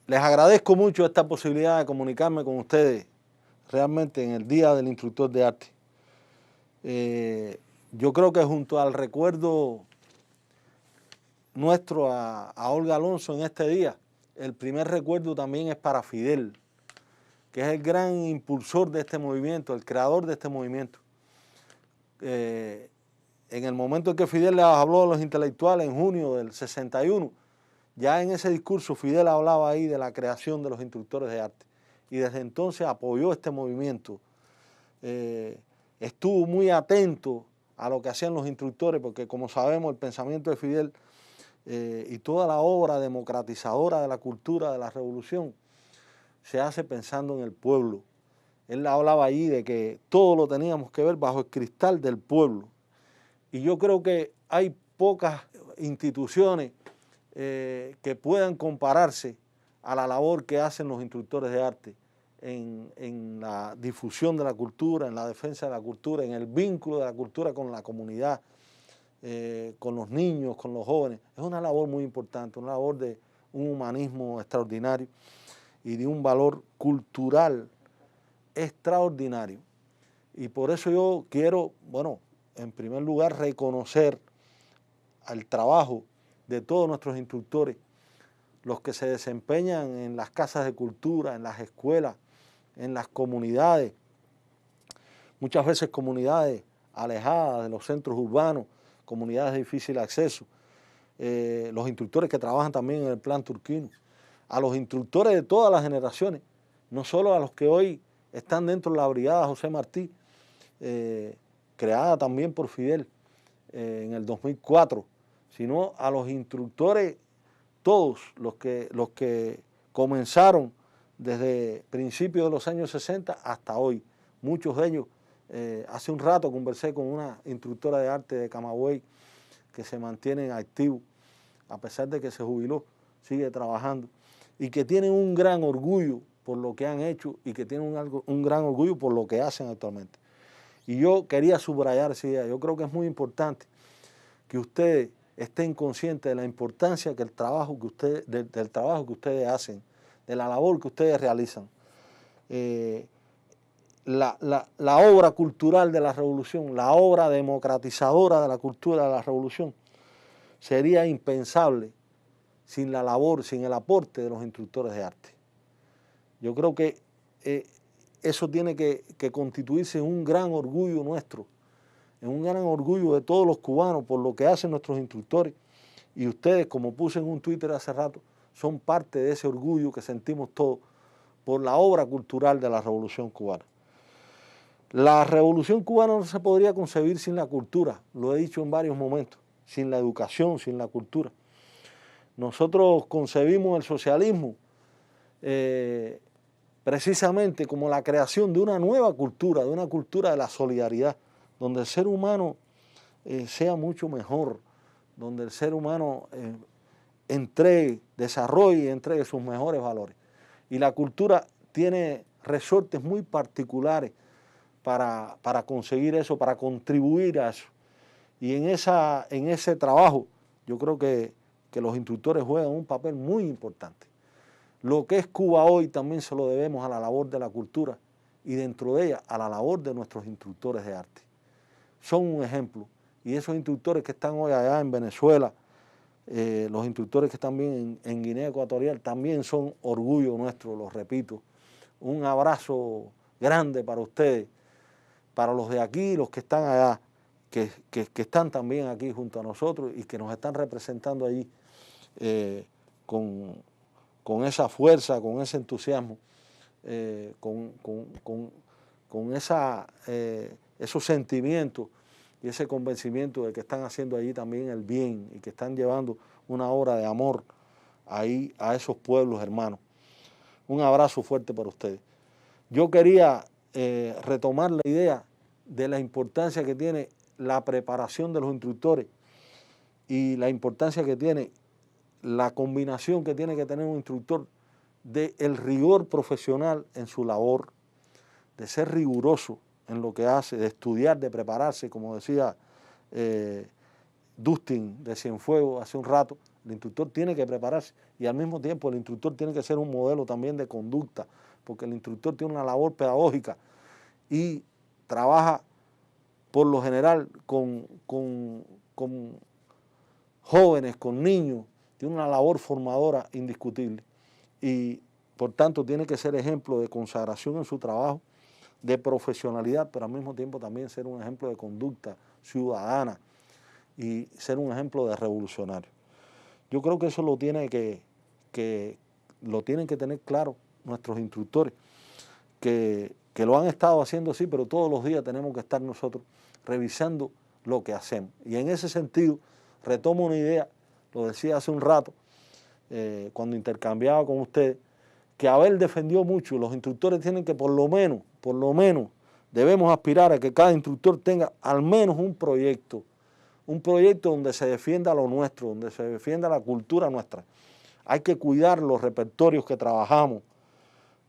Les agradezco mucho esta posibilidad de comunicarme con ustedes realmente en el Día del Instructor de Arte. Yo creo que junto al recuerdo nuestro a Olga Alonso en este día, el primer recuerdo también es para Fidel, que es el gran impulsor de este movimiento, el creador de este movimiento. En el momento en que Fidel les habló a los intelectuales en junio del 61, ya en ese discurso Fidel hablaba ahí de la creación de los instructores de arte y desde entonces apoyó este movimiento. Estuvo muy atento a lo que hacían los instructores porque, como sabemos, el pensamiento de Fidel y toda la obra democratizadora de la cultura de la revolución se hace pensando en el pueblo. Él hablaba allí de que todo lo teníamos que ver bajo el cristal del pueblo. Y yo creo que hay pocas instituciones que puedan compararse a la labor que hacen los instructores de arte en la difusión de la cultura, en la defensa de la cultura, en el vínculo de la cultura con la comunidad, con los niños, con los jóvenes. Es una labor muy importante, una labor de un humanismo extraordinario y de un valor cultural extraordinario. Y por eso yo quiero, bueno, en primer lugar, reconocer al trabajo de todos nuestros instructores, los que se desempeñan en las casas de cultura, en las escuelas, en las comunidades, muchas veces comunidades alejadas de los centros urbanos, comunidades de difícil acceso, los instructores que trabajan también en el Plan Turquino, a los instructores de todas las generaciones, no solo a los que hoy están dentro de la Brigada José Martí, creada también por Fidel en el 2004, sino a los instructores, todos los que comenzaron desde principios de los años 60 hasta hoy. Muchos de ellos, hace un rato conversé con una instructora de arte de Camagüey que se mantiene activo, a pesar de que se jubiló, sigue trabajando, y que tienen un gran orgullo por lo que han hecho y que tienen un gran orgullo por lo que hacen actualmente. Y yo quería subrayar esa idea. Yo creo que es muy importante que ustedes estén conscientes de la importancia que del trabajo que ustedes hacen, de la labor que ustedes realizan. La obra cultural de la revolución, la obra democratizadora de la cultura de la revolución, sería impensable sin la labor, sin el aporte de los instructores de arte. Yo creo que eso tiene que constituirse en un gran orgullo nuestro, en un gran orgullo de todos los cubanos por lo que hacen nuestros instructores. Y ustedes, como puse en un Twitter hace rato, son parte de ese orgullo que sentimos todos por la obra cultural de la Revolución Cubana. La Revolución Cubana no se podría concebir sin la cultura, lo he dicho en varios momentos, sin la educación, sin la cultura. Nosotros concebimos el socialismo precisamente como la creación de una nueva cultura, de una cultura de la solidaridad, donde el ser humano sea mucho mejor, donde el ser humano desarrolle y entregue sus mejores valores. Y la cultura tiene resortes muy particulares para conseguir eso, para contribuir a eso. Y en ese trabajo yo creo que los instructores juegan un papel muy importante. Lo que es Cuba hoy también se lo debemos a la labor de la cultura y dentro de ella a la labor de nuestros instructores de arte. Son un ejemplo y esos instructores que están hoy allá en Venezuela, los instructores que están bien en Guinea Ecuatorial también son orgullo nuestro, lo repito. Un abrazo grande para ustedes, para los de aquí, los que están allá, que están también aquí junto a nosotros y que nos están representando allí con esa fuerza, con ese entusiasmo, con esos sentimientos y ese convencimiento de que están haciendo allí también el bien y que están llevando una obra de amor ahí a esos pueblos hermanos. Un abrazo fuerte para ustedes. Yo quería retomar la idea de la importancia que tiene la preparación de los instructores y la importancia que tiene la combinación que tiene que tener un instructor del rigor profesional en su labor, de ser riguroso en lo que hace, de estudiar, de prepararse, como decía Dustin de Cienfuegos hace un rato, El instructor tiene que prepararse y al mismo tiempo el instructor tiene que ser un modelo también de conducta, porque el instructor tiene una labor pedagógica y trabaja por lo general con jóvenes, con niños, tiene una labor formadora indiscutible y por tanto tiene que ser ejemplo de consagración en su trabajo, de profesionalidad, pero al mismo tiempo también ser un ejemplo de conducta ciudadana y ser un ejemplo de revolucionario. Yo creo que eso lo tienen que tener claro nuestros instructores, que lo han estado haciendo así, pero todos los días tenemos que estar nosotros revisando lo que hacemos. Y en ese sentido, retomo una idea, lo decía hace un rato, cuando intercambiaba con ustedes, que Abel defendió mucho. Los instructores tienen que por lo menos, debemos aspirar a que cada instructor tenga al menos un proyecto donde se defienda lo nuestro, donde se defienda la cultura nuestra. Hay que cuidar los repertorios que trabajamos,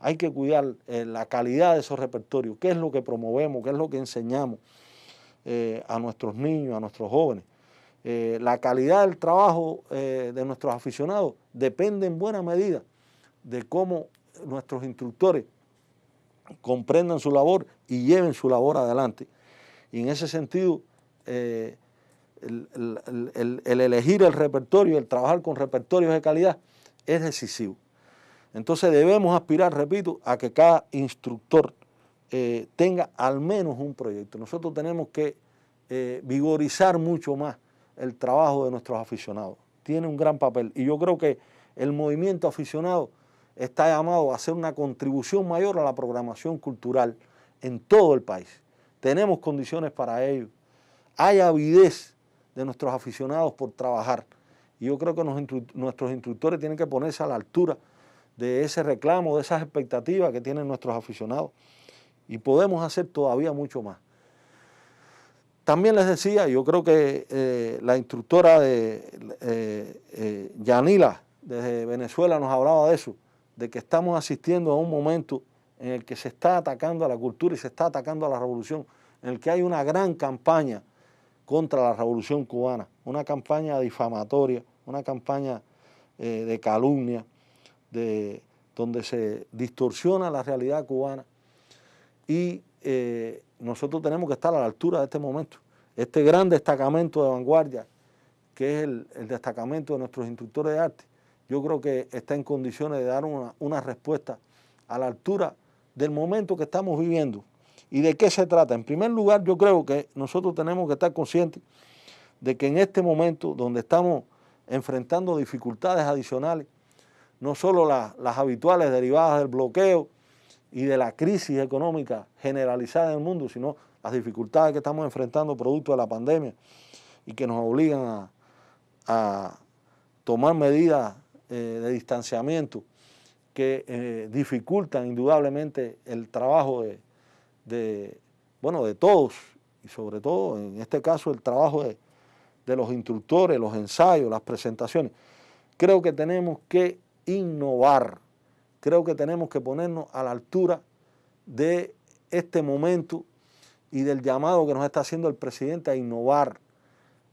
hay que cuidar la calidad de esos repertorios, qué es lo que promovemos, qué es lo que enseñamos a nuestros niños, a nuestros jóvenes. La calidad del trabajo de nuestros aficionados depende en buena medida de cómo nuestros instructores comprendan su labor y lleven su labor adelante. Y en ese sentido, el elegir el repertorio, el trabajar con repertorios de calidad es decisivo. Entonces debemos aspirar, repito, a que cada instructor tenga al menos un proyecto. Nosotros tenemos que vigorizar mucho más el trabajo de nuestros aficionados. Tiene un gran papel y yo creo que el movimiento aficionado está llamado a hacer una contribución mayor a la programación cultural en todo el país. Tenemos condiciones para ello. Hay avidez de nuestros aficionados por trabajar. Y yo creo que nuestros instructores tienen que ponerse a la altura de ese reclamo, de esas expectativas que tienen nuestros aficionados. Y podemos hacer todavía mucho más. También les decía, yo creo que la instructora de Yanila, desde Venezuela, nos hablaba de eso, de que estamos asistiendo a un momento en el que se está atacando a la cultura y se está atacando a la revolución, en el que hay una gran campaña contra la revolución cubana, una campaña difamatoria, una campaña de calumnia, donde se distorsiona la realidad cubana y nosotros tenemos que estar a la altura de este momento. Este gran destacamento de vanguardia, que es el destacamento de nuestros instructores de arte, yo creo que está en condiciones de dar una respuesta a la altura del momento que estamos viviendo. ¿Y de qué se trata? En primer lugar, yo creo que nosotros tenemos que estar conscientes de que en este momento, donde estamos enfrentando dificultades adicionales, no solo las habituales derivadas del bloqueo y de la crisis económica generalizada en el mundo, sino las dificultades que estamos enfrentando producto de la pandemia y que nos obligan a tomar medidas de distanciamiento que dificultan indudablemente el trabajo de todos y sobre todo en este caso el trabajo de los instructores, los ensayos, las presentaciones. Creo que tenemos que innovar, creo que tenemos que ponernos a la altura de este momento y del llamado que nos está haciendo el presidente a innovar,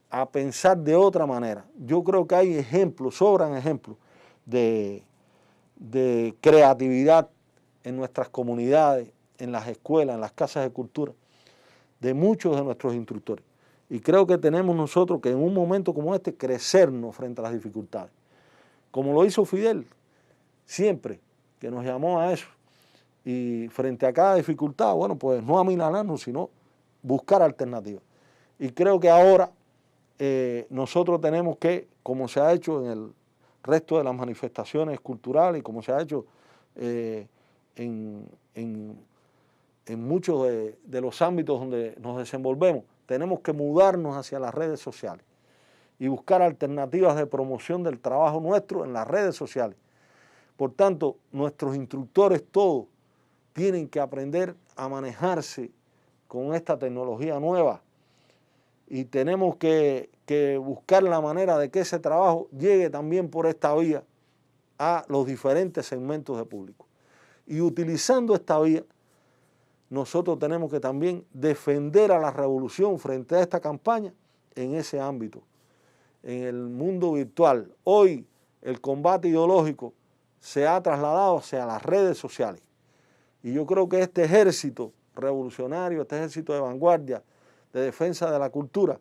a pensar de otra manera. Yo creo que hay ejemplos, sobran ejemplos de creatividad en nuestras comunidades, en las escuelas, en las casas de cultura, de muchos de nuestros instructores. Y creo que tenemos nosotros que en un momento como este crecernos frente a las dificultades. Como lo hizo Fidel, siempre que nos llamó a eso. Y frente a cada dificultad, bueno, pues no amilanarnos, sino buscar alternativas. Y creo que ahora nosotros tenemos que, como se ha hecho en el resto de las manifestaciones culturales y como se ha hecho en muchos de los ámbitos donde nos desenvolvemos, tenemos que mudarnos hacia las redes sociales y buscar alternativas de promoción del trabajo nuestro en las redes sociales. Por tanto, nuestros instructores todos tienen que aprender a manejarse con esta tecnología nueva y tenemos que buscar la manera de que ese trabajo llegue también por esta vía a los diferentes segmentos de público. Y utilizando esta vía, nosotros tenemos que también defender a la revolución frente a esta campaña en ese ámbito. en el mundo virtual. Hoy el combate ideológico se ha trasladado hacia las redes sociales. Y yo creo que este ejército revolucionario, este ejército de vanguardia, de defensa de la cultura,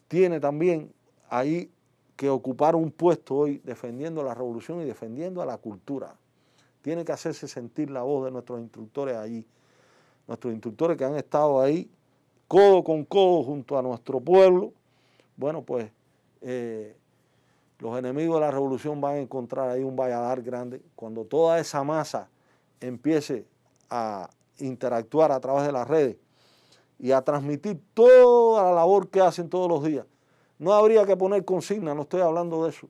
tiene también ahí que ocupar un puesto hoy defendiendo la revolución y defendiendo a la cultura. Tiene que hacerse sentir la voz de nuestros instructores allí, nuestros instructores que han estado ahí codo con codo junto a nuestro pueblo. Bueno, pues los enemigos de la revolución van a encontrar ahí un valladar grande. Cuando toda esa masa empiece a interactuar a través de las redes y a transmitir toda la labor que hacen todos los días, no habría que poner consignas, no estoy hablando de eso,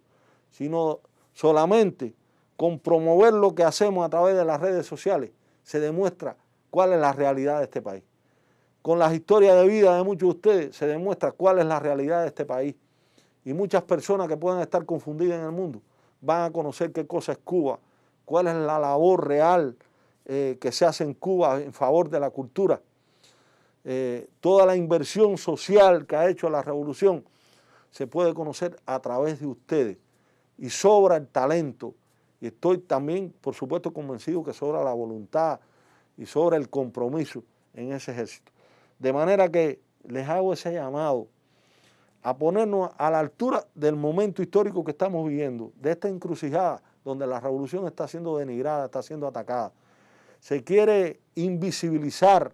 sino solamente con promover lo que hacemos a través de las redes sociales se demuestra cuál es la realidad de este país. Con las historias de vida de muchos de ustedes se demuestra cuál es la realidad de este país. Y muchas personas que puedan estar confundidas en el mundo van a conocer qué cosa es Cuba, cuál es la labor real que se hace en Cuba en favor de la cultura. Toda la inversión social que ha hecho la revolución se puede conocer a través de ustedes. Y sobra el talento. Y estoy también, por supuesto, convencido que sobra la voluntad y sobra el compromiso en ese ejército. De manera que les hago ese llamado a ponernos a la altura del momento histórico que estamos viviendo, de esta encrucijada donde la revolución está siendo denigrada, está siendo atacada. Se quiere invisibilizar,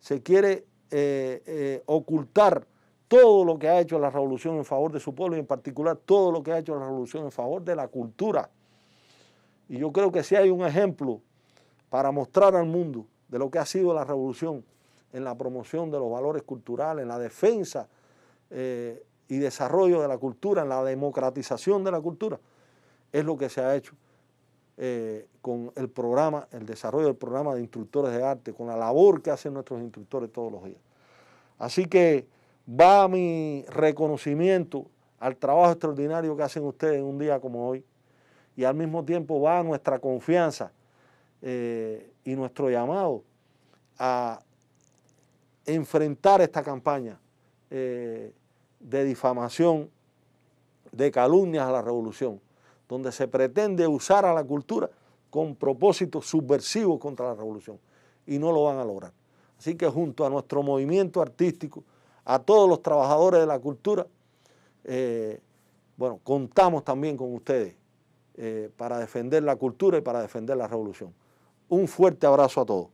se quiere ocultar todo lo que ha hecho la revolución en favor de su pueblo y en particular todo lo que ha hecho la revolución en favor de la cultura. Y yo creo que si hay un ejemplo para mostrar al mundo de lo que ha sido la revolución en la promoción de los valores culturales, en la defensa y desarrollo de la cultura, en la democratización de la cultura, es lo que se ha hecho con el programa, el desarrollo del programa de instructores de arte, con la labor que hacen nuestros instructores todos los días. Así que va mi reconocimiento al trabajo extraordinario que hacen ustedes en un día como hoy y al mismo tiempo va nuestra confianza y nuestro llamado a enfrentar esta campaña de difamación, de calumnias a la revolución, donde se pretende usar a la cultura con propósitos subversivos contra la revolución y no lo van a lograr. Así que junto a nuestro movimiento artístico, a todos los trabajadores de la cultura, bueno, contamos también con ustedes para defender la cultura y para defender la revolución. Un fuerte abrazo a todos.